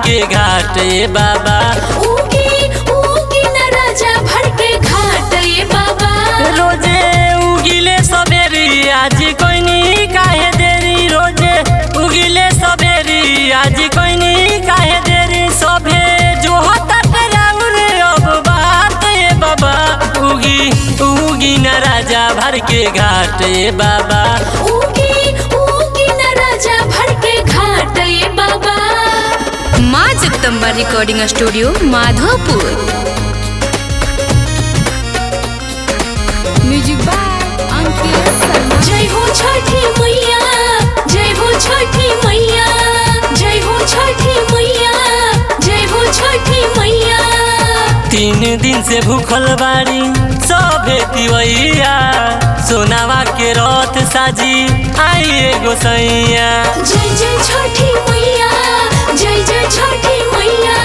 के घाट ए बाबा। उगी उगी न राजा भर के घाट ए बाबा। रोजे उगिले सबेरी आज कोई नी काहे देरी, रोजे उगिले सबेरी आज कोई नी काहे देरी। सभे जो होता राउर अब बात ए बाबा। उगी उगी न राजा भर के घाट ए बाबा। उगी उगी न राजा भर के घाट ए बाबा। माँ Jagdamba recording studio Madhopur. Music by Ankit Sharma. जय हो छठी मैया, जय हो छठी मैया, जय हो छठी मैया, जय हो छठी मैया। 3 दिन से भूखल बाड़ी सभे तिवैया, सोनावा के रथ साजी आई गोसैया। जय जय छठी मैया, जय जय छठी मैया।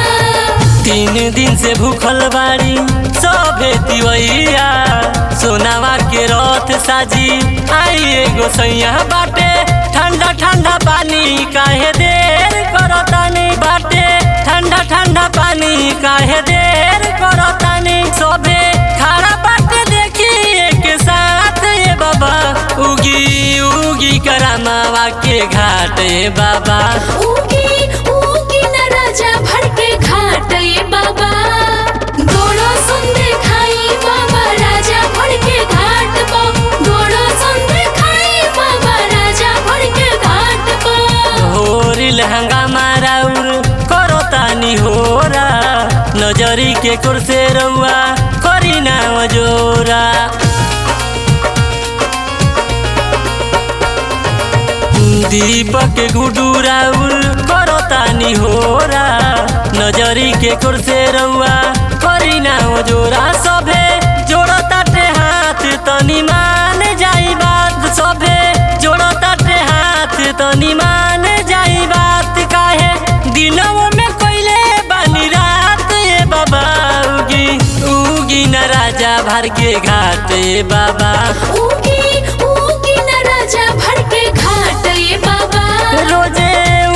3 दिन से भूखल बाड़ी सभे तिवैया, सोनावा के रथ साजी आई गोसैया। बाटे ठंडा ठंडा पानी काहे देर करतानी, बाटे ठंडा ठंडा पानी काहे देर करतानी। सभे खड़ा बाटे देखी एक साथ ए बाबा। उगी उगी करामावा के घाट ए बाबा। उगी उगी न राजा भर के घाट ए बाबा। गोड़ो सुन देखाई बाबा राजा भर के घाट पो, गोड़ो सुन देखाई बाबा राजा भर के घाट पो। होरी लहंगा माराउर करो तानी होरा, नजरी के कुर्से रउआ करी ना जोरा। दीपक गुडूराउर करो तानी होरा, नजरी के कुर्से रउआ करी ना जोरा। सभे जोड़ो ताटे हाथ तनी मान जाई बात, सभे जोड़ो ताटे हाथ तनी मान जाई बात। काहे दिनों में कोइले बानी रात ए बाबा। उगी उगी न राजा भर के घाट ए बाबा। उगी उगी न राजा भर के घाट ए बाबा। रोजे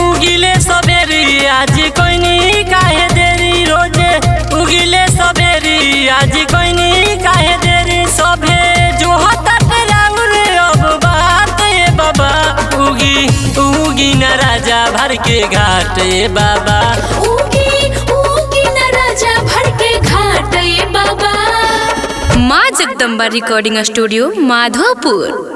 उगिले सबेरी आज कोई नी काहे देरी, रोजे उगिले सबेरी आज कोई नी काहे देरी। सभे जो होता राउर अब बात ए बाबा। उगी उगी न राजा भर के घाट ए बाबा। उगी उगी न राजा भर के घाट ए बाबा। माँ जगदम्बा रिकॉर्डिंग स्टूडियो माधोपुर।